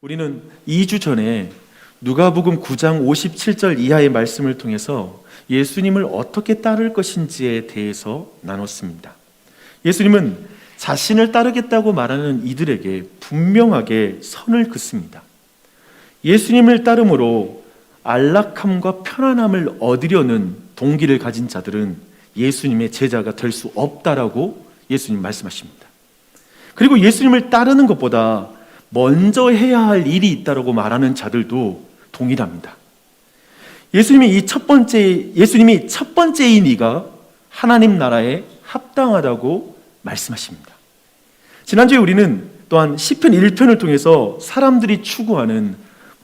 우리는 2주 전에 누가복음 9장 57절 이하의 말씀을 통해서 예수님을 어떻게 따를 것인지에 대해서 나눴습니다. 예수님은 자신을 따르겠다고 말하는 이들에게 분명하게 선을 긋습니다. 예수님을 따름으로 안락함과 편안함을 얻으려는 동기를 가진 자들은 예수님의 제자가 될 수 없다라고 예수님 말씀하십니다. 그리고 예수님을 따르는 것보다 먼저 해야 할 일이 있다고 말하는 자들도 동일합니다. 예수님이 첫 번째인 이가 하나님 나라에 합당하다고 말씀하십니다. 지난주에 우리는 또한 시편 1편을 통해서 사람들이 추구하는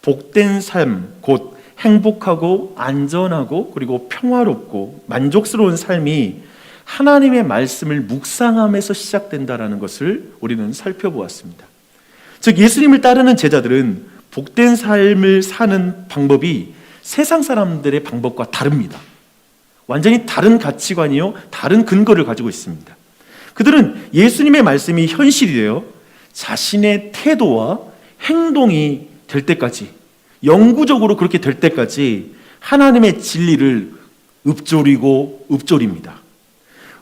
복된 삶, 곧 행복하고 안전하고 그리고 평화롭고 만족스러운 삶이 하나님의 말씀을 묵상함에서 시작된다는 것을 우리는 살펴보았습니다. 즉 예수님을 따르는 제자들은 복된 삶을 사는 방법이 세상 사람들의 방법과 다릅니다. 완전히 다른 가치관이요, 다른 근거를 가지고 있습니다. 그들은 예수님의 말씀이 현실이 되어 자신의 태도와 행동이 될 때까지, 영구적으로 그렇게 될 때까지 하나님의 진리를 읊조립니다.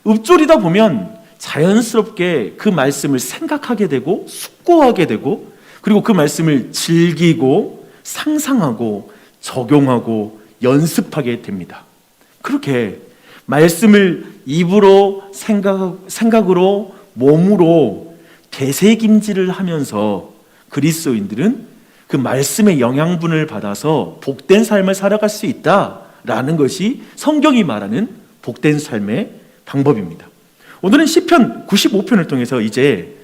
읊조리다 보면 자연스럽게 그 말씀을 생각하게 되고 숙고하게 되고, 그리고 그 말씀을 즐기고 상상하고 적용하고 연습하게 됩니다. 그렇게 말씀을 입으로 생각으로 몸으로 되새김질을 하면서 그리스도인들은 그 말씀의 영양분을 받아서 복된 삶을 살아갈 수 있다라는 것이 성경이 말하는 복된 삶의 방법입니다. 오늘은 시편 95편을 통해서 이제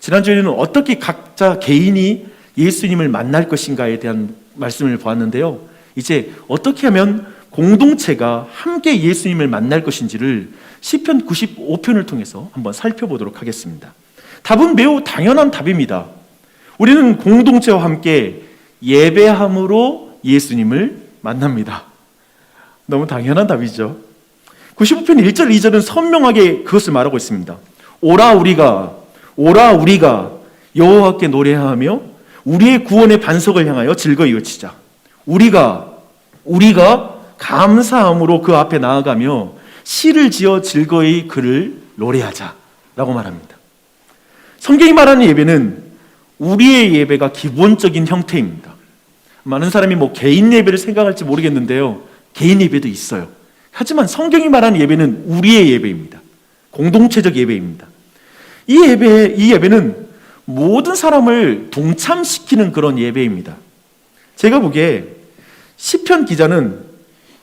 지난주에는 어떻게 각자 개인이 예수님을 만날 것인가에 대한 말씀을 보았는데요. 이제 어떻게 하면 공동체가 함께 예수님을 만날 것인지를 시편 95편을 통해서 한번 살펴보도록 하겠습니다. 답은 매우 당연한 답입니다. 우리는 공동체와 함께 예배함으로 예수님을 만납니다. 너무 당연한 답이죠. 95편 1절 2절은 선명하게 그것을 말하고 있습니다. 오라 우리가 여호와께 노래하며 우리의 구원의 반석을 향하여 즐거이 외치자. 우리가 감사함으로 그 앞에 나아가며 시를 지어 즐거이 그를 노래하자 라고 말합니다. 성경이 말하는 예배는 우리의 예배가 기본적인 형태입니다. 많은 사람이 개인 예배를 생각할지 모르겠는데요, 개인 예배도 있어요. 하지만 성경이 말하는 예배는 우리의 예배입니다. 공동체적 예배입니다. 이 예배는 모든 사람을 동참시키는 그런 예배입니다. 제가 보기에 시편 기자는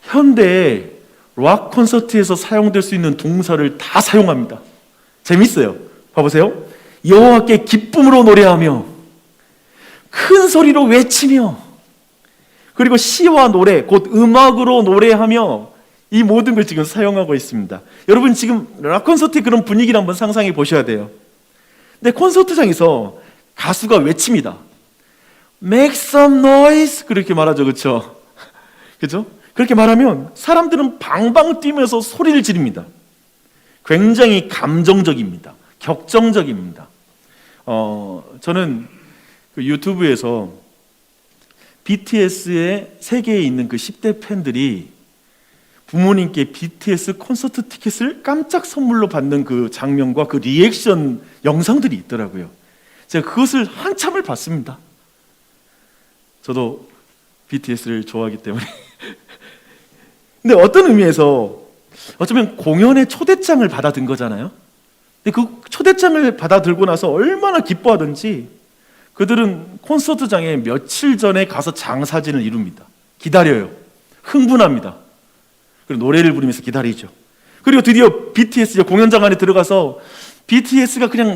현대의 락 콘서트에서 사용될 수 있는 동사를 다 사용합니다. 재밌어요. 봐보세요. 여호와께 기쁨으로 노래하며 큰 소리로 외치며, 그리고 시와 노래, 곧 음악으로 노래하며, 이 모든 걸 지금 사용하고 있습니다. 여러분 지금 락 콘서트의 그런 분위기를 한번 상상해 보셔야 돼요. 근데 콘서트장에서 가수가 외칩니다. Make some noise, 그렇게 말하죠, 그렇죠? 그렇죠? 그렇게 말하면 사람들은 방방 뛰면서 소리를 지릅니다. 굉장히 감정적입니다. 격정적입니다. 저는 그 유튜브에서 BTS의 세계에 있는 그 10대 팬들이 부모님께 BTS 콘서트 티켓을 깜짝 선물로 받는 그 장면과 그 리액션 영상들이 있더라고요. 제가 그것을 한참을 봤습니다. 저도 BTS를 좋아하기 때문에. 근데 어떤 의미에서 어쩌면 공연의 초대장을 받아든 거잖아요. 근데 그 초대장을 받아들고 나서 얼마나 기뻐하든지 그들은 콘서트장에 며칠 전에 가서 장사진을 이룹니다. 기다려요. 흥분합니다. 그리고 노래를 부르면서 기다리죠. 그리고 드디어 BTS 공연장 안에 들어가서 BTS가 그냥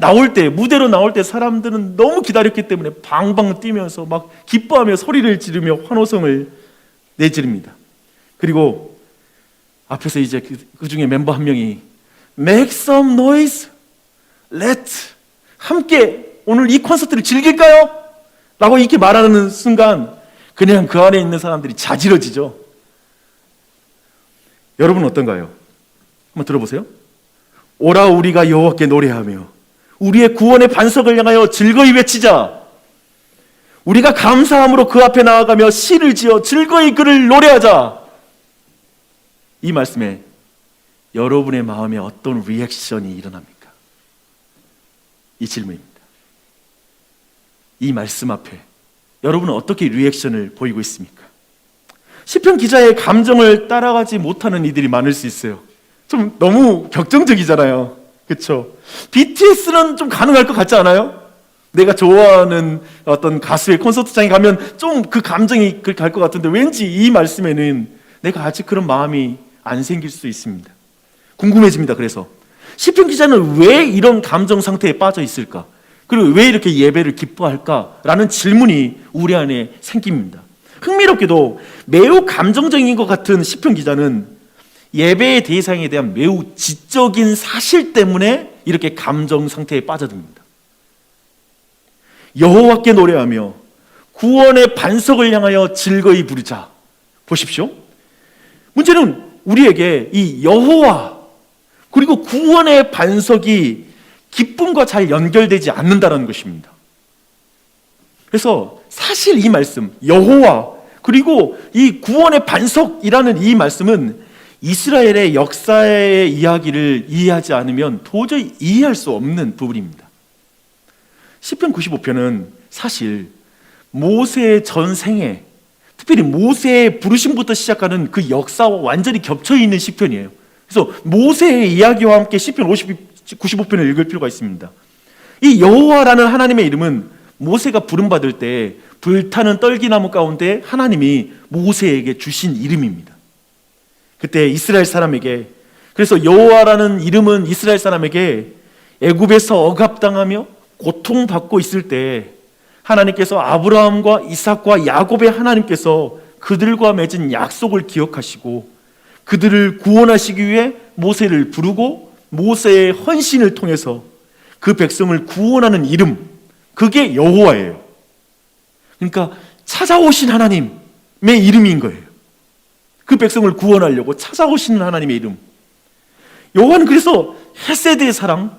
무대로 나올 때 사람들은 너무 기다렸기 때문에 방방 뛰면서 막 기뻐하며 소리를 지르며 환호성을 내지릅니다. 그리고 앞에서 이제 그 중에 멤버 한 명이 Make some noise, 함께 오늘 이 콘서트를 즐길까요? 라고 이렇게 말하는 순간 그냥 그 안에 있는 사람들이 자지러지죠. 여러분은 어떤가요? 한번 들어보세요. 오라 우리가 여호와께 노래하며 우리의 구원의 반석을 향하여 즐거이 외치자. 우리가 감사함으로 그 앞에 나아가며 시를 지어 즐거이 그를 노래하자. 이 말씀에 여러분의 마음에 어떤 리액션이 일어납니까? 이 질문입니다. 이 말씀 앞에 여러분은 어떻게 리액션을 보이고 있습니까? 시편 기자의 감정을 따라가지 못하는 이들이 많을 수 있어요. 좀 너무 격정적이잖아요. 그렇죠? BTS는 좀 가능할 것 같지 않아요? 내가 좋아하는 어떤 가수의 콘서트장에 가면 좀 그 감정이 갈 것 같은데 왠지 이 말씀에는 내가 아직 그런 마음이 안 생길 수 있습니다. 궁금해집니다. 그래서 시편 기자는 왜 이런 감정 상태에 빠져 있을까? 그리고 왜 이렇게 예배를 기뻐할까라는 질문이 우리 안에 생깁니다. 흥미롭게도 매우 감정적인 것 같은 시편 기자는 예배의 대상에 대한 매우 지적인 사실 때문에 이렇게 감정 상태에 빠져듭니다. 여호와께 노래하며 구원의 반석을 향하여 즐거이 부르자. 보십시오. 문제는 우리에게 이 여호와 그리고 구원의 반석이 기쁨과 잘 연결되지 않는다는 것입니다. 그래서 사실 이 말씀 여호와 그리고 이 구원의 반석이라는 이 말씀은 이스라엘의 역사의 이야기를 이해하지 않으면 도저히 이해할 수 없는 부분입니다. 시편 95편은 사실 모세의 전생에 특별히 모세의 부르심부터 시작하는 그 역사와 완전히 겹쳐 있는 시편이에요. 그래서 모세의 이야기와 함께 시편 95편을 읽을 필요가 있습니다. 이 여호와라는 하나님의 이름은 모세가 부름받을 때 불타는 떨기나무 가운데 하나님이 모세에게 주신 이름입니다. 그때 이스라엘 사람에게, 그래서 여호와라는 이름은 이스라엘 사람에게 애굽에서 억압당하며 고통받고 있을 때 하나님께서 아브라함과 이삭과 야곱의 하나님께서 그들과 맺은 약속을 기억하시고 그들을 구원하시기 위해 모세를 부르고 모세의 헌신을 통해서 그 백성을 구원하는 이름, 그게 여호와예요. 그러니까 찾아오신 하나님의 이름인 거예요. 그 백성을 구원하려고 찾아오시는 하나님의 이름. 여호와는 그래서 헤세드의 사랑,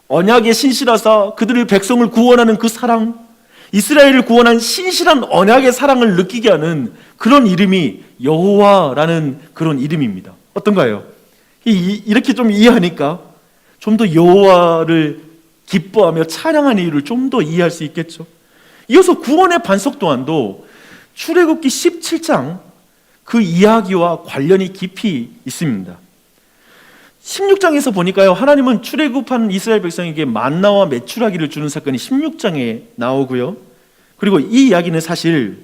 언약의 신실하사 그들의 백성을 구원하는 그 사랑, 이스라엘을 구원한 신실한 언약의 사랑을 느끼게 하는 그런 이름이 여호와라는 그런 이름입니다. 어떤가요? 이렇게 좀 이해하니까 좀 더 여호와를 기뻐하며 찬양하는 이유를 좀 더 이해할 수 있겠죠. 이어서 구원의 반석 또한도 출애굽기 17장 그 이야기와 관련이 깊이 있습니다. 16장에서 보니까요, 하나님은 출애굽한 이스라엘 백성에게 만나와 메추라기를 주는 사건이 16장에 나오고요. 그리고 이 이야기는 사실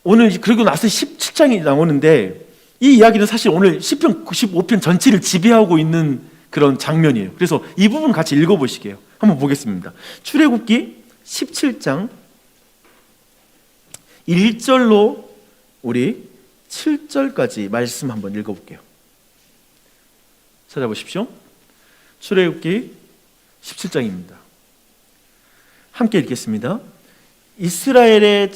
오늘 그리고 나서 17장이 나오는데 이 이야기는 사실 오늘 시편 95편 전체를 지배하고 있는 그런 장면이에요. 그래서 이 부분 같이 읽어보시게요. 한번 보겠습니다. 출애굽기 17장 1절로 우리 7절까지 말씀 한번 읽어볼게요. 찾아보십시오. 출애굽기 17장입니다. 함께 읽겠습니다. 이스라엘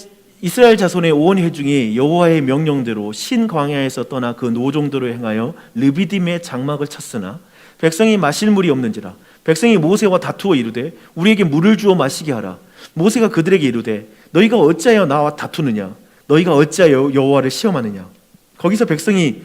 자손의 온 회중이 여호와의 명령대로 신 광야에서 떠나 그 노종도로 행하여 르비딤의 장막을 쳤으나 백성이 마실 물이 없는지라 백성이 모세와 다투어 이르되 우리에게 물을 주어 마시게 하라. 모세가 그들에게 이르되 너희가 어찌하여 나와 다투느냐 너희가 어찌하여 여호와를 시험하느냐. 거기서 백성이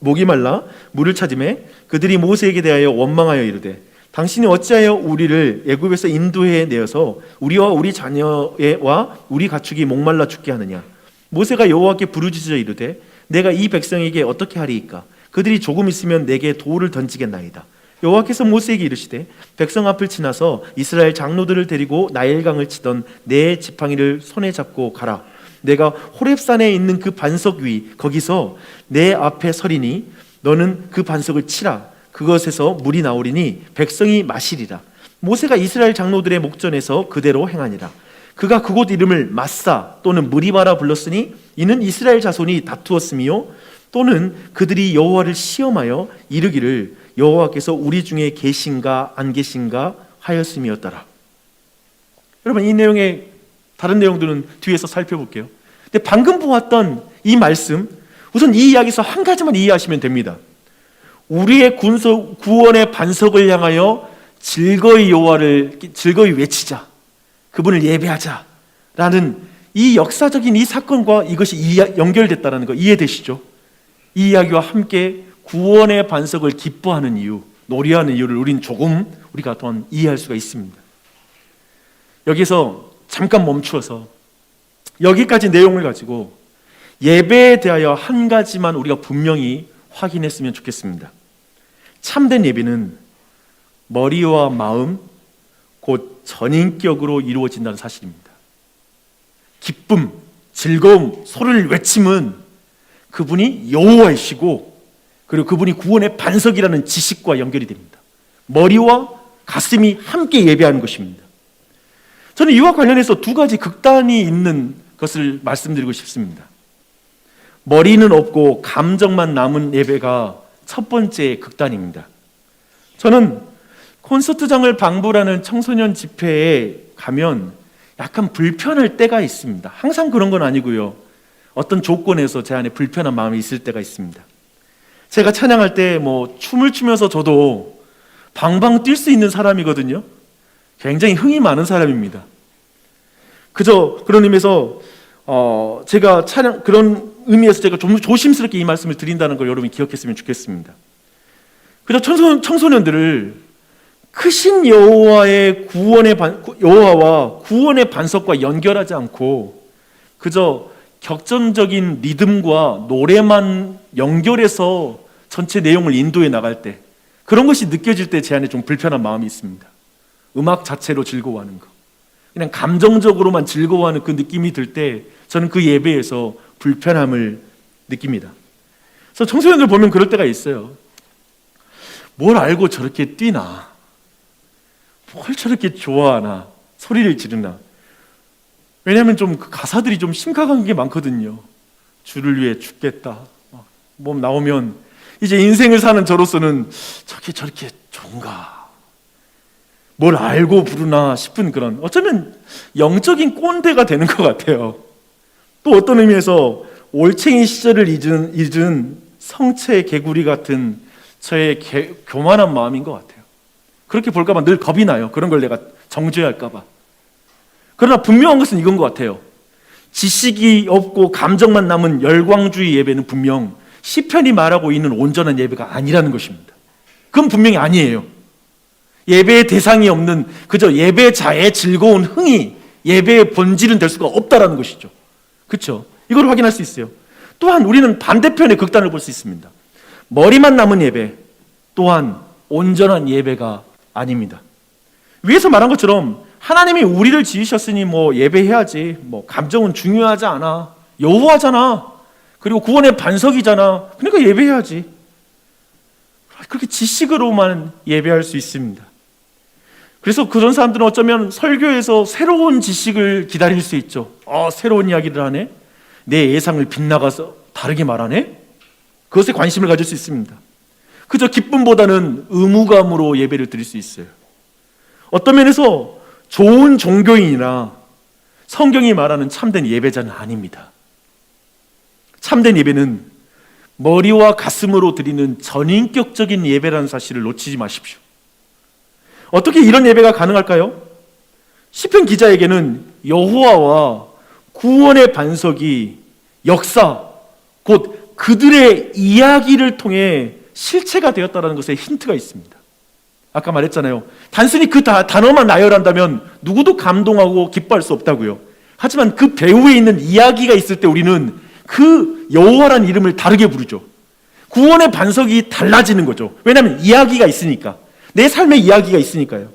목이 말라 물을 찾으매 그들이 모세에게 대하여 원망하여 이르되 당신이 어찌하여 우리를 애굽에서 인도해 내어서 우리와 우리 자녀와 우리 가축이 목말라 죽게 하느냐. 모세가 여호와께 부르짖어 이르되 내가 이 백성에게 어떻게 하리이까. 그들이 조금 있으면 내게 돌을 던지겠나이다. 여호와께서 모세에게 이르시되 백성 앞을 지나서 이스라엘 장로들을 데리고 나일강을 치던 내 지팡이를 손에 잡고 가라. 내가 호렙산에 있는 그 반석 위 거기서 내 앞에 서리니 너는 그 반석을 치라. 그것에서 물이 나오리니 백성이 마시리라. 모세가 이스라엘 장로들의 목전에서 그대로 행하니라. 그가 그곳 이름을 마사 또는 무리바라 불렀으니 이는 이스라엘 자손이 다투었으며 또는 그들이 여호와를 시험하여 이르기를 여호와께서 우리 중에 계신가 안 계신가 하였음이었더라. 여러분, 이 내용의 다른 내용들은 뒤에서 살펴볼게요. 근데 방금 보았던 이 말씀, 우선 이 이야기에서 한 가지만 이해하시면 됩니다. 우리의 구원의 반석을 향하여 즐거이 여호와를 즐거이 외치자. 그분을 예배하자. 이 역사적인 이 사건과 이것이 연결됐다는 거 이해되시죠? 이 이야기와 함께 구원의 반석을 기뻐하는 이유, 노래하는 이유를 우리가 더 이해할 수가 있습니다. 여기서 잠깐 멈추어서 여기까지 내용을 가지고 예배에 대하여 한 가지만 우리가 분명히 확인했으면 좋겠습니다. 참된 예배는 머리와 마음, 곧 전인격으로 이루어진다는 사실입니다. 기쁨, 즐거움, 소리를 외침은 그분이 여호와이시고 그리고 그분이 구원의 반석이라는 지식과 연결이 됩니다. 머리와 가슴이 함께 예배하는 것입니다. 저는 이와 관련해서 두 가지 극단이 있는 것을 말씀드리고 싶습니다. 머리는 없고 감정만 남은 예배가 첫 번째 극단입니다. 저는 콘서트장을 방불하는 청소년 집회에 가면 약간 불편할 때가 있습니다. 항상 그런 건 아니고요. 어떤 조건에서 제 안에 불편한 마음이 있을 때가 있습니다. 제가 찬양할 때 춤을 추면서 저도 방방 뛸 수 있는 사람이거든요. 굉장히 흥이 많은 사람입니다. 그런 의미에서 제가 그런 의미에서 제가 좀 조심스럽게 이 말씀을 드린다는 걸 여러분이 기억했으면 좋겠습니다. 그저 청소년들을 크신 여호와와 구원의 반석과 연결하지 않고 그저 격전적인 리듬과 노래만 연결해서 전체 내용을 인도해 나갈 때 그런 것이 느껴질 때 제 안에 좀 불편한 마음이 있습니다. 음악 자체로 즐거워하는 거, 그냥 감정적으로만 즐거워하는 그 느낌이 들 때 저는 그 예배에서 불편함을 느낍니다. 그래서 청소년들 보면 그럴 때가 있어요. 뭘 알고 저렇게 뛰나, 뭘 저렇게 좋아하나, 소리를 지르나. 왜냐하면 좀 그 가사들이 좀 심각한 게 많거든요. 주를 위해 죽겠다. 뭐 나오면 이제 인생을 사는 저로서는 저렇게 좋은가, 뭘 알고 부르나 싶은 그런 어쩌면 영적인 꼰대가 되는 것 같아요. 또 어떤 의미에서 올챙이 시절을 잊은 성체 개구리 같은 저의 교만한 마음인 것 같아요. 그렇게 볼까 봐 늘 겁이 나요. 그런 걸 내가 정죄할까 봐. 그러나 분명한 것은 이건 것 같아요. 지식이 없고 감정만 남은 열광주의 예배는 분명 시편이 말하고 있는 온전한 예배가 아니라는 것입니다. 그건 분명히 아니에요. 예배의 대상이 없는 그저 예배자의 즐거운 흥이 예배의 본질은 될 수가 없다라는 것이죠. 그렇죠? 이걸 확인할 수 있어요. 또한 우리는 반대편의 극단을 볼 수 있습니다. 머리만 남은 예배 또한 온전한 예배가 아닙니다. 위에서 말한 것처럼 하나님이 우리를 지으셨으니 예배해야지, 감정은 중요하지 않아, 여호와잖아, 그리고 구원의 반석이잖아, 그러니까 예배해야지, 그렇게 지식으로만 예배할 수 있습니다. 그래서 그런 사람들은 어쩌면 설교에서 새로운 지식을 기다릴 수 있죠. 새로운 이야기를 하네, 내 예상을 빗나가서 다르게 말하네, 그것에 관심을 가질 수 있습니다. 그저 기쁨보다는 의무감으로 예배를 드릴 수 있어요. 어떤 면에서 좋은 종교인이나 성경이 말하는 참된 예배자는 아닙니다. 참된 예배는 머리와 가슴으로 드리는 전인격적인 예배라는 사실을 놓치지 마십시오. 어떻게 이런 예배가 가능할까요? 시편 기자에게는 여호와와 구원의 반석이 역사, 곧 그들의 이야기를 통해 실체가 되었다는 것에 힌트가 있습니다. 아까 말했잖아요. 단순히 그 단어만 나열한다면 누구도 감동하고 기뻐할 수 없다고요. 하지만 그 배후에 있는 이야기가 있을 때 우리는 그 여호와라는 이름을 다르게 부르죠. 구원의 반석이 달라지는 거죠. 왜냐하면 이야기가 있으니까, 내 삶의 이야기가 있으니까요.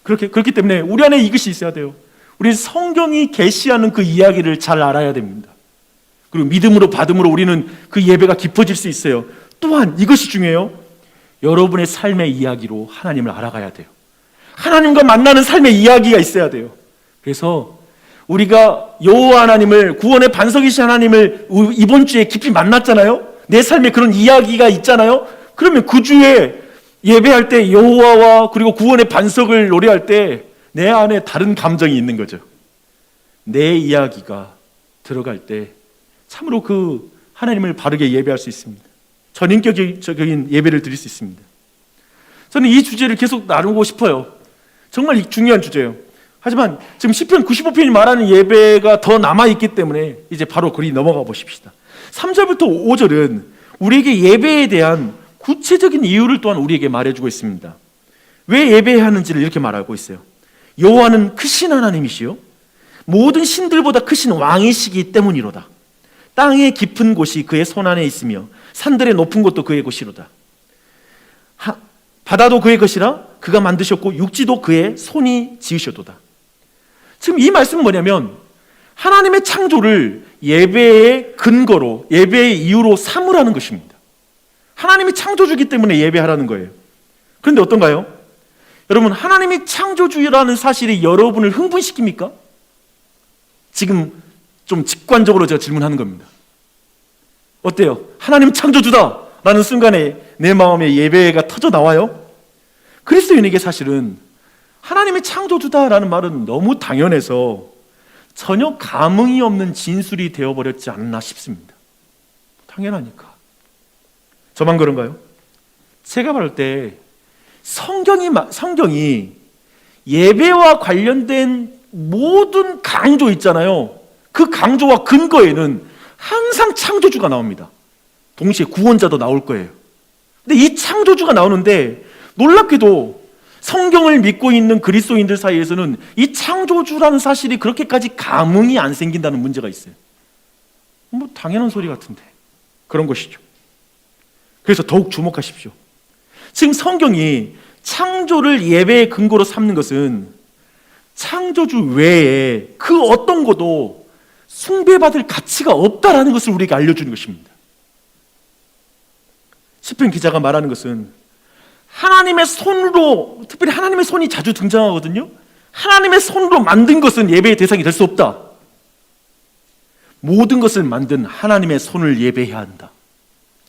그렇기 때문에 우리 안에 이것이 있어야 돼요. 우리 성경이 계시하는 그 이야기를 잘 알아야 됩니다. 그리고 믿음으로 받음으로 우리는 그 예배가 깊어질 수 있어요. 또한 이것이 중요해요. 여러분의 삶의 이야기로 하나님을 알아가야 돼요. 하나님과 만나는 삶의 이야기가 있어야 돼요. 그래서 우리가 여호와 하나님을, 구원의 반석이신 하나님을 이번 주에 깊이 만났잖아요. 내 삶에 그런 이야기가 있잖아요. 그러면 그 주에 예배할 때 여호와와 그리고 구원의 반석을 노래할 때 내 안에 다른 감정이 있는 거죠. 내 이야기가 들어갈 때 참으로 그 하나님을 바르게 예배할 수 있습니다. 전인격적인 예배를 드릴 수 있습니다. 저는 이 주제를 계속 나누고 싶어요. 정말 중요한 주제예요. 하지만 지금 시편 95편이 말하는 예배가 더 남아있기 때문에 이제 바로 거기 넘어가 보십시다. 3절부터 5절은 우리에게 예배에 대한 구체적인 이유를 또한 우리에게 말해주고 있습니다. 왜 예배해야 하는지를 이렇게 말하고 있어요. 여호와는 크신 하나님이시요 모든 신들보다 크신 왕이시기 때문이로다. 땅의 깊은 곳이 그의 손안에 있으며 산들의 높은 곳도 그의 것이로다. 바다도 그의 것이라 그가 만드셨고 육지도 그의 손이 지으셨도다. 지금 이 말씀은 뭐냐면 하나님의 창조를 예배의 근거로, 예배의 이유로 삼으라는 것입니다. 하나님이 창조주기 때문에 예배하라는 거예요. 그런데 어떤가요? 여러분, 하나님이 창조주라는 사실이 여러분을 흥분시킵니까? 지금 좀 직관적으로 제가 질문하는 겁니다. 어때요? 하나님 창조주다 라는 순간에 내 마음에 예배가 터져 나와요? 그리스도인에게 사실은 하나님의 창조주다라는 말은 너무 당연해서 전혀 감흥이 없는 진술이 되어버렸지 않나 싶습니다. 당연하니까. 저만 그런가요? 제가 말할 때 성경이 예배와 관련된 모든 강조 있잖아요. 그 강조와 근거에는 항상 창조주가 나옵니다. 동시에 구원자도 나올 거예요. 근데 이 창조주가 나오는데 놀랍게도 성경을 믿고 있는 그리스도인들 사이에서는 이 창조주라는 사실이 그렇게까지 감흥이 안 생긴다는 문제가 있어요. 뭐 당연한 소리 같은데 그런 것이죠. 그래서 더욱 주목하십시오. 지금 성경이 창조를 예배의 근거로 삼는 것은 창조주 외에 그 어떤 것도 숭배받을 가치가 없다라는 것을 우리에게 알려주는 것입니다. 시편 기자가 말하는 것은 하나님의 손으로, 특별히 하나님의 손이 자주 등장하거든요. 하나님의 손으로 만든 것은 예배의 대상이 될 수 없다. 모든 것을 만든 하나님의 손을 예배해야 한다.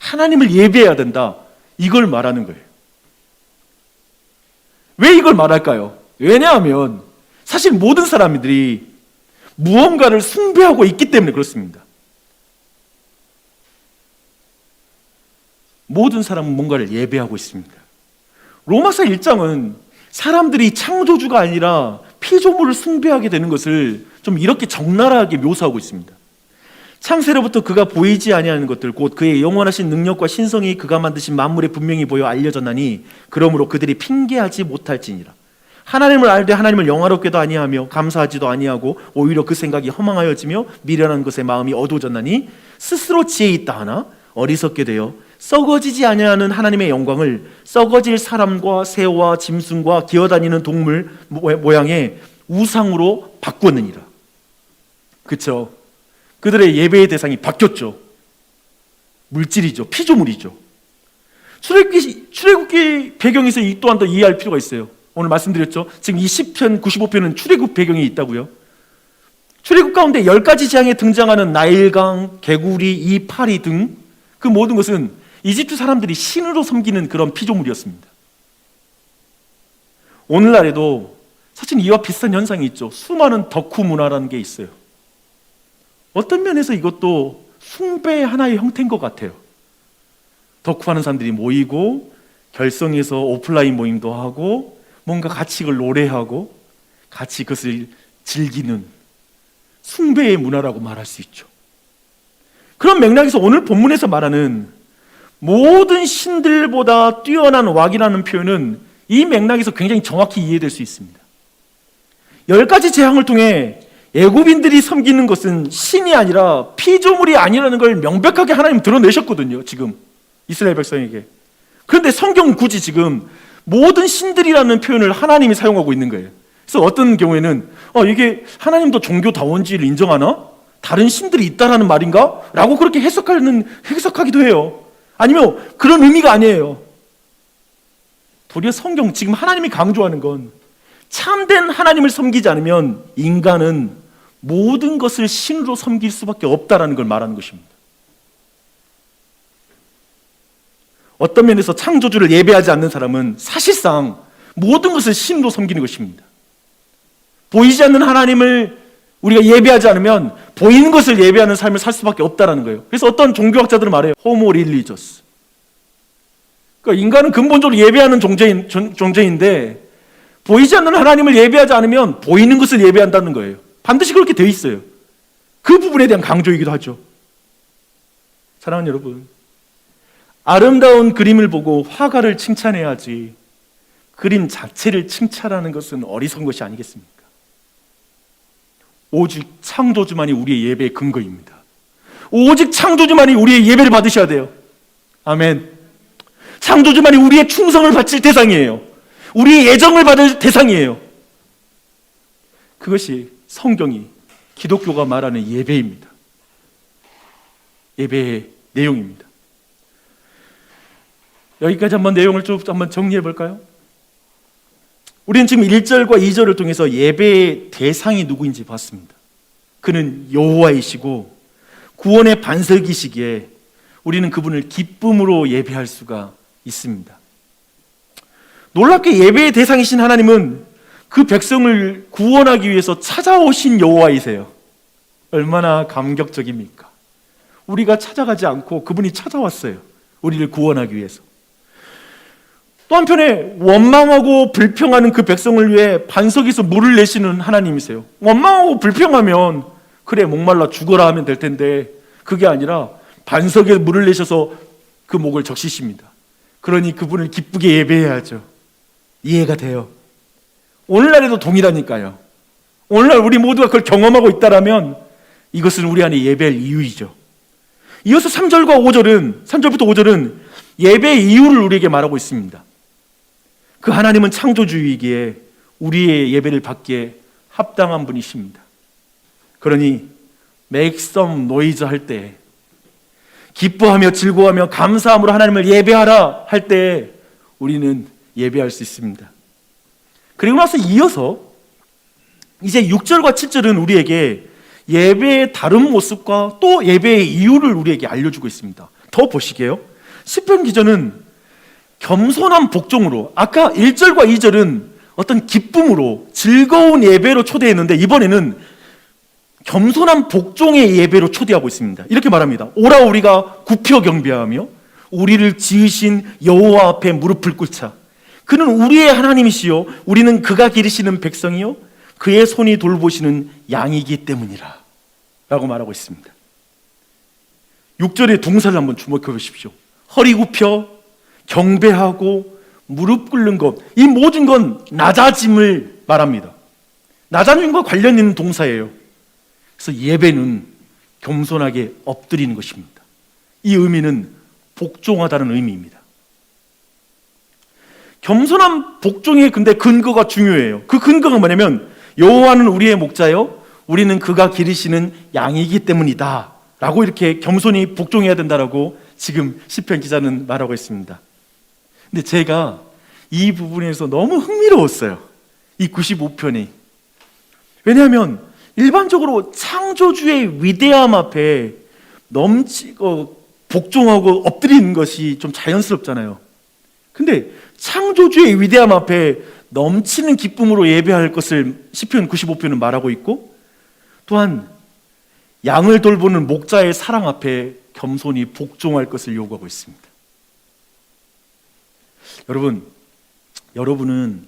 하나님을 예배해야 된다. 이걸 말하는 거예요. 왜 이걸 말할까요? 왜냐하면 사실 모든 사람들이 무언가를 숭배하고 있기 때문에 그렇습니다. 모든 사람은 뭔가를 예배하고 있습니다. 로마서 1장은 사람들이 창조주가 아니라 피조물을 숭배하게 되는 것을 좀 이렇게 적나라하게 묘사하고 있습니다. 창세로부터 그가 보이지 아니하는 것들 곧 그의 영원하신 능력과 신성이 그가 만드신 만물에 분명히 보여 알려졌나니 그러므로 그들이 핑계하지 못할지니라. 하나님을 알되 하나님을 영화롭게도 아니하며 감사하지도 아니하고 오히려 그 생각이 허망하여지며 미련한 것에 마음이 어두워졌나니 스스로 지혜 있다 하나 어리석게 되어 썩어지지 아니하는 하나님의 영광을 썩어질 사람과 새와 짐승과 기어다니는 동물 모양의 우상으로 바꾸었느니라. 그렇죠? 그들의 예배의 대상이 바뀌었죠. 물질이죠. 피조물이죠. 출애굽기 배경에서 이 또한 더 이해할 필요가 있어요. 오늘 말씀드렸죠. 지금 이 시편 95편은 출애굽 배경이 있다고요. 출애굽 가운데 10가지 재앙에 등장하는 나일강, 개구리, 이 파리 등 그 모든 것은 이집트 사람들이 신으로 섬기는 그런 피조물이었습니다. 오늘날에도 사실 이와 비슷한 현상이 있죠. 수많은 덕후 문화라는 게 있어요. 어떤 면에서 이것도 숭배의 하나의 형태인 것 같아요. 덕후하는 사람들이 모이고 결성해서 오프라인 모임도 하고 뭔가 같이 이걸 노래하고 같이 그것을 즐기는 숭배의 문화라고 말할 수 있죠. 그런 맥락에서 오늘 본문에서 말하는 모든 신들보다 뛰어난 왕이라는 표현은 이 맥락에서 굉장히 정확히 이해될 수 있습니다. 10가지 재앙을 통해 애굽인들이 섬기는 것은 신이 아니라 피조물이 아니라는 걸 명백하게 하나님 드러내셨거든요. 지금 이스라엘 백성에게. 그런데 성경은 굳이 지금 모든 신들이라는 표현을 하나님이 사용하고 있는 거예요. 그래서 어떤 경우에는 이게 하나님도 종교다원주의를 인정하나? 다른 신들이 있다라는 말인가? 라고 그렇게 해석하기도 해요. 아니면 그런 의미가 아니에요. 도리어 성경 지금 하나님이 강조하는 건 참된 하나님을 섬기지 않으면 인간은 모든 것을 신으로 섬길 수밖에 없다라는 걸 말하는 것입니다. 어떤 면에서 창조주를 예배하지 않는 사람은 사실상 모든 것을 신으로 섬기는 것입니다. 보이지 않는 하나님을 우리가 예배하지 않으면 보이는 것을 예배하는 삶을 살 수밖에 없다는 거예요. 그래서 어떤 종교학자들은 말해요. 호모 릴리저스. 그러니까 인간은 근본적으로 예배하는 존재인데 보이지 않는 하나님을 예배하지 않으면 보이는 것을 예배한다는 거예요. 반드시 그렇게 되어 있어요. 그 부분에 대한 강조이기도 하죠. 사랑하는 여러분, 아름다운 그림을 보고 화가를 칭찬해야지 그림 자체를 칭찬하는 것은 어리석은 것이 아니겠습니까? 오직 창조주만이 우리의 예배의 근거입니다. 오직 창조주만이 우리의 예배를 받으셔야 돼요. 아멘. 창조주만이 우리의 충성을 바칠 대상이에요. 우리의 애정을 받을 대상이에요. 그것이 성경이, 기독교가 말하는 예배입니다. 예배의 내용입니다. 여기까지 한번 내용을 좀 한번 정리해 볼까요? 우리는 지금 1절과 2절을 통해서 예배의 대상이 누구인지 봤습니다. 그는 여호와이시고 구원의 반석이시기에 우리는 그분을 기쁨으로 예배할 수가 있습니다. 놀랍게 예배의 대상이신 하나님은 그 백성을 구원하기 위해서 찾아오신 여호와이세요. 얼마나 감격적입니까? 우리가 찾아가지 않고 그분이 찾아왔어요. 우리를 구원하기 위해서. 또 한편에 원망하고 불평하는 그 백성을 위해 반석에서 물을 내시는 하나님이세요. 원망하고 불평하면 그래 목말라 죽어라 하면 될 텐데 그게 아니라 반석에 물을 내셔서 그 목을 적시십니다. 그러니 그분을 기쁘게 예배해야죠. 이해가 돼요. 오늘날에도 동일하니까요. 오늘날 우리 모두가 그걸 경험하고 있다라면 이것은 우리 안에 예배할 이유이죠. 이어서 3절부터 5절은 예배의 이유를 우리에게 말하고 있습니다. 그 하나님은 창조주이기에 우리의 예배를 받기에 합당한 분이십니다. 그러니 make some noise 할 때, 기뻐하며 즐거워하며 감사함으로 하나님을 예배하라 할 때 우리는 예배할 수 있습니다. 그리고 나서 이어서 이제 6절과 7절은 우리에게 예배의 다른 모습과 또 예배의 이유를 우리에게 알려주고 있습니다. 더 보시게요. 시편 기자는 겸손한 복종으로, 아까 1절과 2절은 어떤 기쁨으로 즐거운 예배로 초대했는데 이번에는 겸손한 복종의 예배로 초대하고 있습니다. 이렇게 말합니다. 오라 우리가 굽혀 경배하며 우리를 지으신 여호와 앞에 무릎을 꿇자. 그는 우리의 하나님이시요 우리는 그가 기르시는 백성이요 그의 손이 돌보시는 양이기 때문이라 라고 말하고 있습니다. 6절의 동사를 한번 주목해 보십시오. 허리 굽혀 경배하고 무릎 꿇는 것, 이 모든 건 낮아짐을 말합니다. 낮아짐과 관련 있는 동사예요. 그래서 예배는 겸손하게 엎드리는 것입니다. 이 의미는 복종하다는 의미입니다. 겸손한 복종의 근데 근거가 중요해요. 그 근거가 뭐냐면 여호와는 우리의 목자요 우리는 그가 기르시는 양이기 때문이다 라고 이렇게 겸손히 복종해야 된다라고 지금 시편 기자는 말하고 있습니다. 근데 제가 이 부분에서 너무 흥미로웠어요. 이 95편이. 왜냐하면 일반적으로 창조주의 위대함 앞에 복종하고 엎드리는 것이 좀 자연스럽잖아요. 근데 창조주의 위대함 앞에 넘치는 기쁨으로 예배할 것을 시편 95편은 말하고 있고, 또한 양을 돌보는 목자의 사랑 앞에 겸손히 복종할 것을 요구하고 있습니다. 여러분은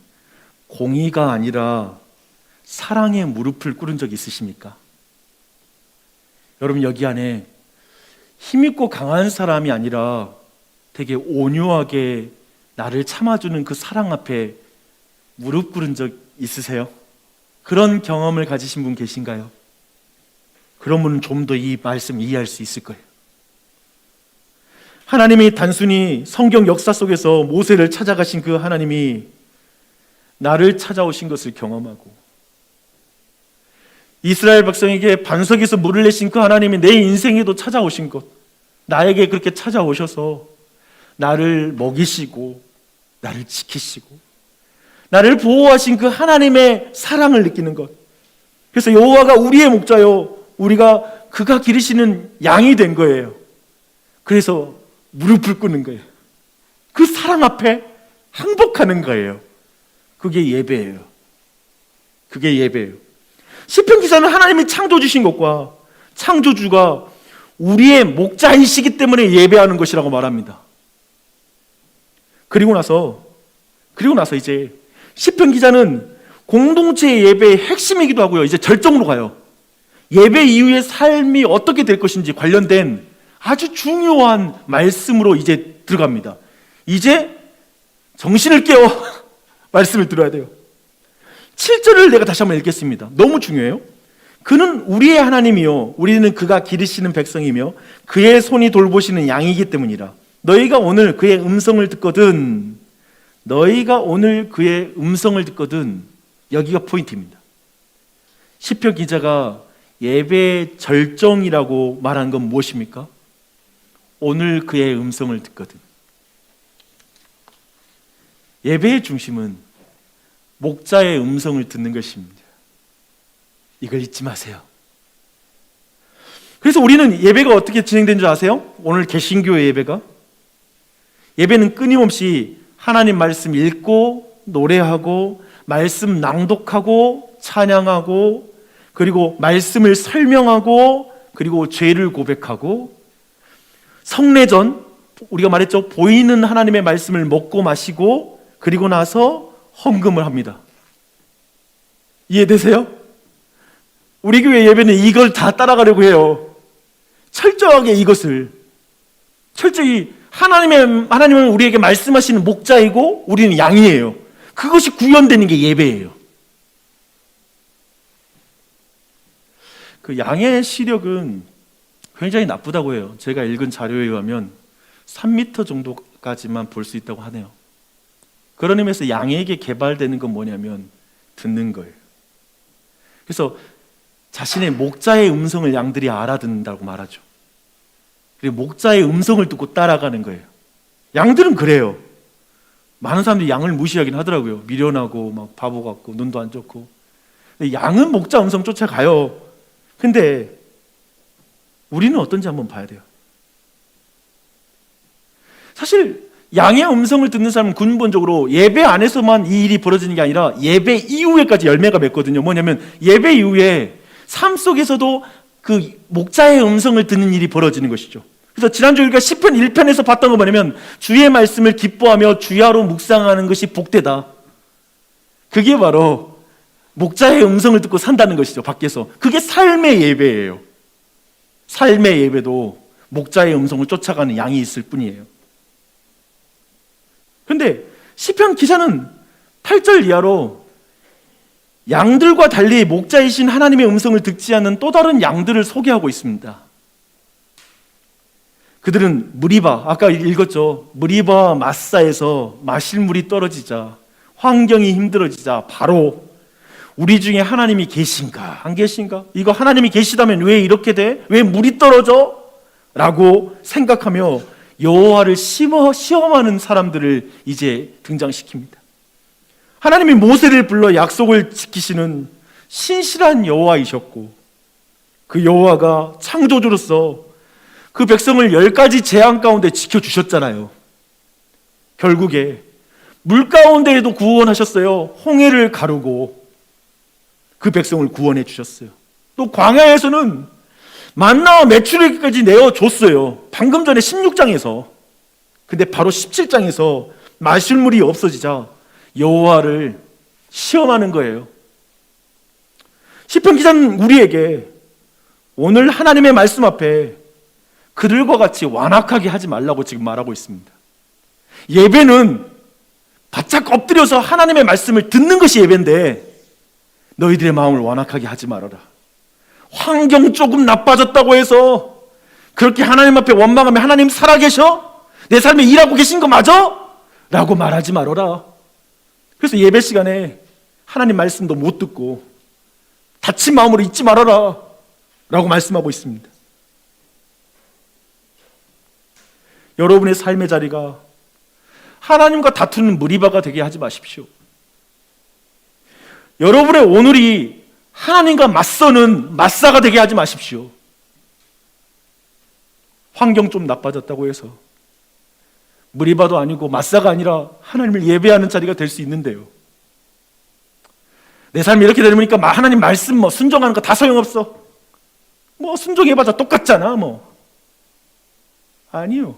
공의가 아니라 사랑의 무릎을 꿇은 적 있으십니까? 여러분 여기 안에 힘있고 강한 사람이 아니라 되게 온유하게 나를 참아주는 그 사랑 앞에 무릎 꿇은 적 있으세요? 그런 경험을 가지신 분 계신가요? 그런 분은 좀 더 이 말씀 이해할 수 있을 거예요. 하나님이 단순히 성경 역사 속에서 모세를 찾아가신 그 하나님이 나를 찾아오신 것을 경험하고, 이스라엘 백성에게 반석에서 물을 내신 그 하나님이 내 인생에도 찾아오신 것, 나에게 그렇게 찾아오셔서 나를 먹이시고 나를 지키시고 나를 보호하신 그 하나님의 사랑을 느끼는 것. 그래서 여호와가 우리의 목자요 우리가 그가 기르시는 양이 된 거예요. 그래서 무릎을 꿇는 거예요. 그 사랑 앞에 항복하는 거예요. 그게 예배예요. 그게 예배예요. 시편 기자는 하나님이 창조주신 것과 창조주가 우리의 목자이시기 때문에 예배하는 것이라고 말합니다. 그리고 나서 이제 시편 기자는 공동체 예배의 핵심이기도 하고요. 이제 절정으로 가요. 예배 이후의 삶이 어떻게 될 것인지 관련된 아주 중요한 말씀으로 이제 들어갑니다. 이제 정신을 깨워 말씀을 들어야 돼요. 7절을 내가 다시 한번 읽겠습니다. 너무 중요해요. 그는 우리의 하나님이요 우리는 그가 기르시는 백성이며 그의 손이 돌보시는 양이기 때문이라. 너희가 오늘 그의 음성을 듣거든 여기가 포인트입니다. 시편 기자가 예배의 절정이라고 말한 건 무엇입니까? 오늘 그의 음성을 듣거든. 예배의 중심은 목자의 음성을 듣는 것입니다. 이걸 잊지 마세요. 그래서 우리는 예배가 어떻게 진행된 줄 아세요? 오늘 개신교의 예배는 끊임없이 하나님 말씀 읽고 노래하고 말씀 낭독하고 찬양하고 그리고 말씀을 설명하고 그리고 죄를 고백하고 성례전, 우리가 말했죠. 보이는 하나님의 말씀을 먹고 마시고 그리고 나서 헌금을 합니다. 이해되세요? 우리 교회 예배는 이걸 다 따라가려고 해요. 철저하게 이것을 철저히 하나님은 우리에게 말씀하시는 목자이고 우리는 양이에요. 그것이 구현되는 게 예배예요. 그 양의 시력은 굉장히 나쁘다고 해요. 제가 읽은 자료에 의하면 3m 정도까지만 볼 수 있다고 하네요. 그런 의미에서 양에게 개발되는 건 뭐냐면 듣는 거예요. 그래서 자신의 목자의 음성을 양들이 알아듣는다고 말하죠. 그리고 목자의 음성을 듣고 따라가는 거예요. 양들은 그래요. 많은 사람들이 양을 무시하긴 하더라고요. 미련하고 막 바보 같고 눈도 안 좋고. 근데 양은 목자 음성 쫓아가요. 근데 우리는 어떤지 한번 봐야 돼요. 사실 양의 음성을 듣는 사람은 근본적으로 예배 안에서만 이 일이 벌어지는 게 아니라 예배 이후에까지 열매가 맺거든요. 뭐냐면 예배 이후에 삶 속에서도 그 목자의 음성을 듣는 일이 벌어지는 것이죠. 그래서 지난주 우리가 시편 1편에서 봤던 거 뭐냐면 주의 말씀을 기뻐하며 주야로 묵상하는 것이 복되다. 그게 바로 목자의 음성을 듣고 산다는 것이죠. 밖에서. 그게 삶의 예배예요. 삶의 예배도 목자의 음성을 쫓아가는 양이 있을 뿐이에요. 그런데 시편 기자는 8절 이하로 양들과 달리 목자이신 하나님의 음성을 듣지 않는 또 다른 양들을 소개하고 있습니다. 그들은 무리바, 아까 읽었죠. 무리바 마사에서 마실 물이 떨어지자, 환경이 힘들어지자 바로 우리 중에 하나님이 계신가 안 계신가? 이거 하나님이 계시다면 왜 이렇게 돼? 왜 물이 떨어져? 라고 생각하며 여호와를 시험하는 사람들을 이제 등장시킵니다. 하나님이 모세를 불러 약속을 지키시는 신실한 여호와이셨고 그 여호와가 창조주로서 그 백성을 10가지 재앙 가운데 지켜주셨잖아요. 결국에 물 가운데에도 구원하셨어요. 홍해를 가르고 그 백성을 구원해 주셨어요. 또 광야에서는 만나와 메추리기까지 내어줬어요. 방금 전에 16장에서. 근데 바로 17장에서 마실 물이 없어지자 여호와를 시험하는 거예요. 시편 기자는 우리에게 오늘 하나님의 말씀 앞에 그들과 같이 완악하게 하지 말라고 지금 말하고 있습니다. 예배는 바짝 엎드려서 하나님의 말씀을 듣는 것이 예배인데 너희들의 마음을 완악하게 하지 말아라. 환경 조금 나빠졌다고 해서 그렇게 하나님 앞에 원망하며 하나님 살아계셔? 내 삶에 일하고 계신 거 맞아? 라고 말하지 말아라. 그래서 예배 시간에 하나님 말씀도 못 듣고 다친 마음으로 잊지 말아라 라고 말씀하고 있습니다. 여러분의 삶의 자리가 하나님과 다투는 무리바가 되게 하지 마십시오. 여러분의 오늘이 하나님과 맞서는 맞사가 되게 하지 마십시오. 환경 좀 나빠졌다고 해서 무리바도 아니고 맞사가 아니라 하나님을 예배하는 자리가 될 수 있는데요. 내 삶이 이렇게 되니까 하나님 말씀 순종하는 거 다 소용없어. 순종해봐자 똑같잖아. 아니요.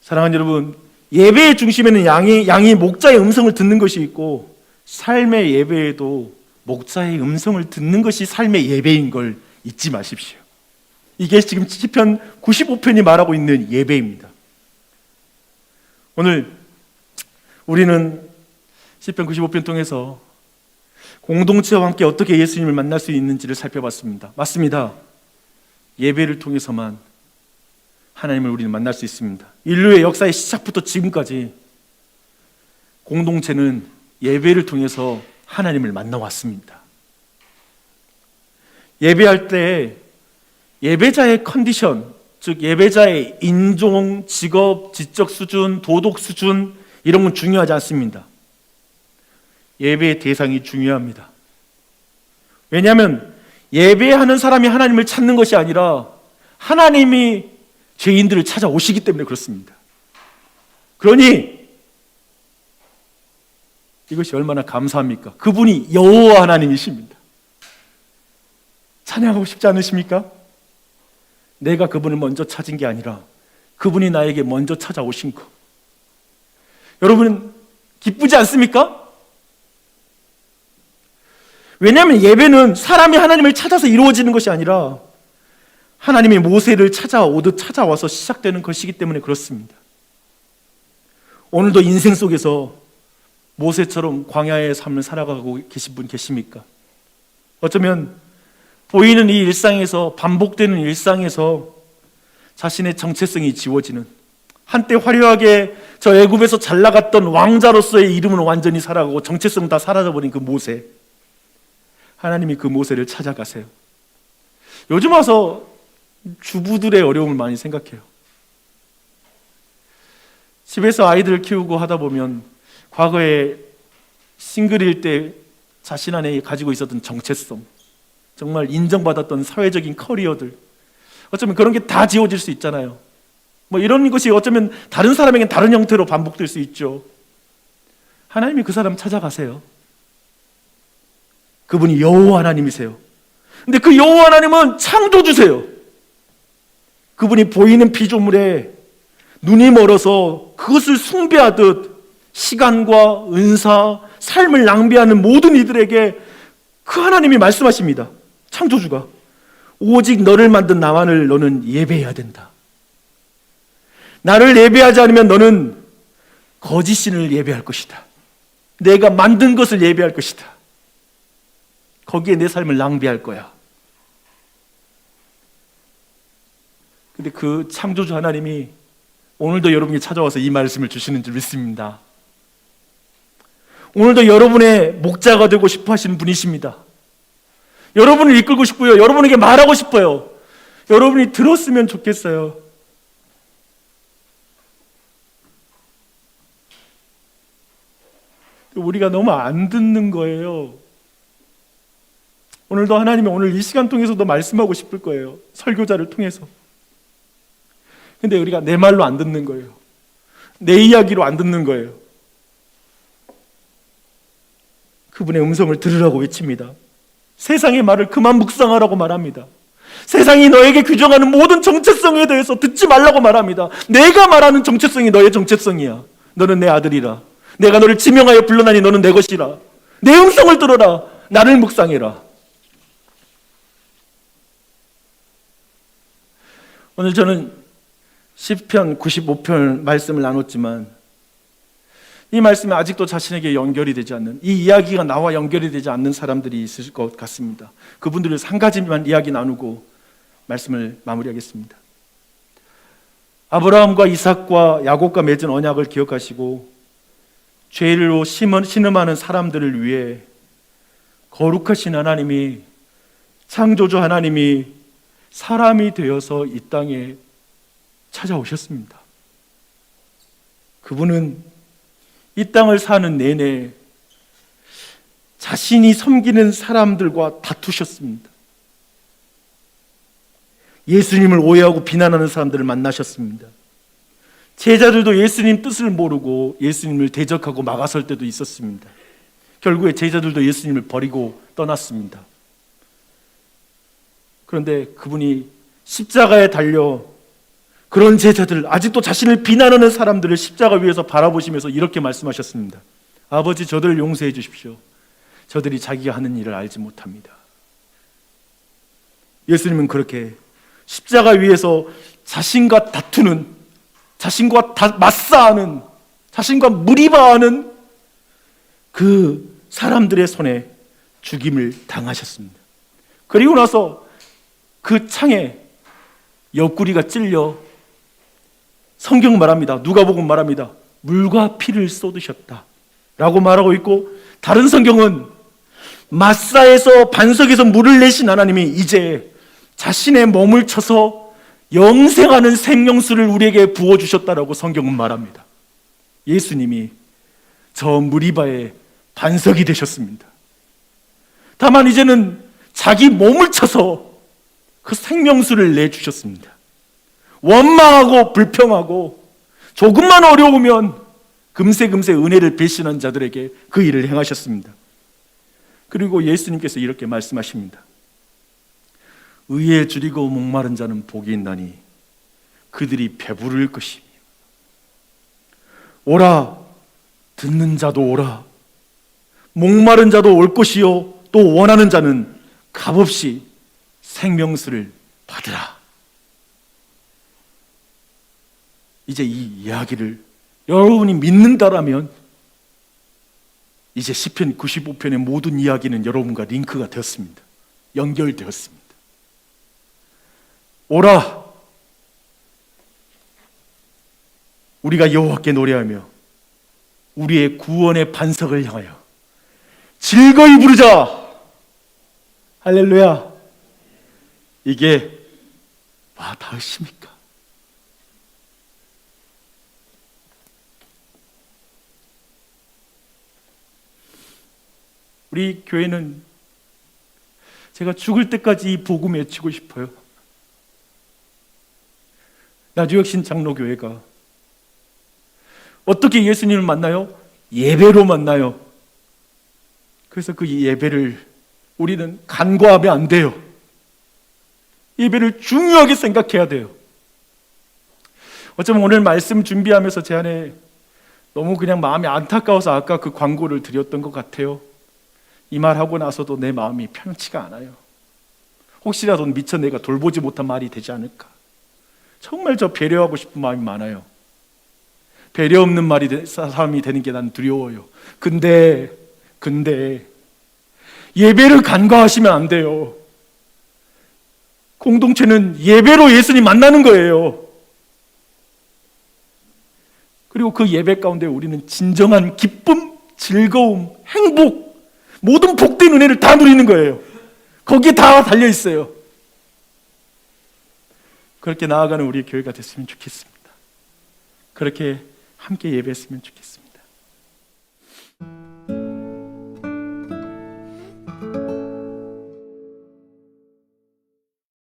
사랑하는 여러분, 예배의 중심에는 양이 목자의 음성을 듣는 것이 있고, 삶의 예배에도 목자의 음성을 듣는 것이 삶의 예배인 걸 잊지 마십시오. 이게 지금 시편 95편이 말하고 있는 예배입니다. 오늘 우리는 시편 95편 통해서 공동체와 함께 어떻게 예수님을 만날 수 있는지를 살펴봤습니다. 맞습니다. 예배를 통해서만 하나님을 우리는 만날 수 있습니다. 인류의 역사의 시작부터 지금까지 공동체는 예배를 통해서 하나님을 만나왔습니다. 예배할 때 예배자의 컨디션, 즉 예배자의 인종, 직업, 지적 수준, 도덕 수준 이런 건 중요하지 않습니다. 예배의 대상이 중요합니다. 왜냐하면 예배하는 사람이 하나님을 찾는 것이 아니라 하나님이 죄인들을 찾아오시기 때문에 그렇습니다. 그러니 이것이 얼마나 감사합니까? 그분이 여호와 하나님이십니다. 찬양하고 싶지 않으십니까? 내가 그분을 먼저 찾은 게 아니라 그분이 나에게 먼저 찾아오신 것. 여러분 기쁘지 않습니까? 왜냐하면 예배는 사람이 하나님을 찾아서 이루어지는 것이 아니라 하나님이 모세를 찾아오듯 찾아와서 시작되는 것이기 때문에 그렇습니다. 오늘도 인생 속에서 모세처럼 광야의 삶을 살아가고 계신 분 계십니까? 어쩌면 보이는 이 일상에서, 반복되는 일상에서 자신의 정체성이 지워지는, 한때 화려하게 저 애굽에서 잘 나갔던 왕자로서의 이름은 완전히 살아가고 정체성 다 사라져버린 그 모세, 하나님이 그 모세를 찾아가세요. 요즘 와서 주부들의 어려움을 많이 생각해요. 집에서 아이들을 키우고 하다 보면 과거에 싱글일 때 자신 안에 가지고 있었던 정체성, 정말 인정받았던 사회적인 커리어들, 어쩌면 그런 게 다 지워질 수 있잖아요. 뭐 이런 것이 어쩌면 다른 사람에겐 다른 형태로 반복될 수 있죠. 하나님이 그 사람 찾아가세요. 그분이 여호와 하나님이세요. 근데 그 여호와 하나님은 창조주세요. 그분이 보이는 피조물에 눈이 멀어서 그것을 숭배하듯 시간과 은사, 삶을 낭비하는 모든 이들에게 그 하나님이 말씀하십니다. 창조주가 오직 너를 만든 나만을 너는 예배해야 된다. 나를 예배하지 않으면 너는 거짓신을 예배할 것이다. 내가 만든 것을 예배할 것이다. 거기에 내 삶을 낭비할 거야. 근데 그 창조주 하나님이 오늘도 여러분이 찾아와서 이 말씀을 주시는 줄 믿습니다. 오늘도 여러분의 목자가 되고 싶어 하시는 분이십니다. 여러분을 이끌고 싶고요. 여러분에게 말하고 싶어요. 여러분이 들었으면 좋겠어요. 우리가 너무 안 듣는 거예요. 오늘도 하나님이 오늘 이 시간 통해서도 말씀하고 싶을 거예요. 설교자를 통해서. 근데 우리가 내 말로 안 듣는 거예요. 내 이야기로 안 듣는 거예요. 그분의 음성을 들으라고 외칩니다. 세상의 말을 그만 묵상하라고 말합니다. 세상이 너에게 규정하는 모든 정체성에 대해서 듣지 말라고 말합니다. 내가 말하는 정체성이 너의 정체성이야. 너는 내 아들이라. 내가 너를 지명하여 불러나니 너는 내 것이라. 내 음성을 들어라. 나를 묵상해라. 오늘 저는 시편 95편 말씀을 나눴지만 이 말씀이 아직도 자신에게 연결이 되지 않는, 이 이야기가 나와 연결이 되지 않는 사람들이 있을 것 같습니다. 그분들을 한 가지만 이야기 나누고 말씀을 마무리하겠습니다. 아브라함과 이삭과 야곱과 맺은 언약을 기억하시고 죄로 신음하는 사람들을 위해 거룩하신 하나님이, 창조주 하나님이 사람이 되어서 이 땅에 찾아오셨습니다. 그분은 이 땅을 사는 내내 자신이 섬기는 사람들과 다투셨습니다. 예수님을 오해하고 비난하는 사람들을 만나셨습니다. 제자들도 예수님 뜻을 모르고 예수님을 대적하고 막아설 때도 있었습니다. 결국에 제자들도 예수님을 버리고 떠났습니다. 그런데 그분이 십자가에 달려 그런 제자들, 아직도 자신을 비난하는 사람들을 십자가 위에서 바라보시면서 이렇게 말씀하셨습니다. 아버지, 저들을 용서해 주십시오. 저들이 자기가 하는 일을 알지 못합니다. 예수님은 그렇게 십자가 위에서 자신과 다투는, 자신과 맞싸하는, 자신과 무리바하는 그 사람들의 손에 죽임을 당하셨습니다. 그리고 나서 그 창에 옆구리가 찔려, 성경 말합니다. 누가복음 말합니다. 물과 피를 쏟으셨다 라고 말하고 있고, 다른 성경은 마사에서 반석에서 물을 내신 하나님이 이제 자신의 몸을 쳐서 영생하는 생명수를 우리에게 부어주셨다라고 성경은 말합니다. 예수님이 저 무리바의 반석이 되셨습니다. 다만 이제는 자기 몸을 쳐서 그 생명수를 내주셨습니다. 원망하고 불평하고 조금만 어려우면 금세 은혜를 배신한 자들에게 그 일을 행하셨습니다. 그리고 예수님께서 이렇게 말씀하십니다. 의에 줄이고 목마른 자는 복이 있나니 그들이 배부를 것이며, 오라, 듣는 자도 오라, 목마른 자도 올 것이요, 또 원하는 자는 값없이 생명수를 받으라. 이제 이 이야기를 여러분이 믿는다라면 이제 시편 95편의 모든 이야기는 여러분과 링크가 되었습니다. 연결되었습니다. 오라, 우리가 여호와께 노래하며 우리의 구원의 반석을 향하여 즐거이 부르자. 할렐루야. 이게 닿으십니까? 우리 교회는 제가 죽을 때까지 이 복음 외치고 싶어요. 나주혁신 장로교회가 어떻게 예수님을 만나요? 예배로 만나요. 그래서 그 예배를 우리는 간과하면 안 돼요. 예배를 중요하게 생각해야 돼요. 어쩌면 오늘 말씀 준비하면서 제 안에 너무 그냥 마음이 안타까워서 아까 그 광고를 드렸던 것 같아요. 이 말하고 나서도 내 마음이 편치가 않아요. 혹시라도 미처 내가 돌보지 못한 말이 되지 않을까. 정말 저 배려하고 싶은 마음이 많아요. 배려 없는 사람이 되는 게 난 두려워요. 근데 예배를 간과하시면 안 돼요. 공동체는 예배로 예수님 만나는 거예요. 그리고 그 예배 가운데 우리는 진정한 기쁨, 즐거움, 행복, 모든 복된 은혜를 다 누리는 거예요. 거기에 다 달려 있어요. 그렇게 나아가는 우리 교회가 됐으면 좋겠습니다. 그렇게 함께 예배했으면 좋겠습니다.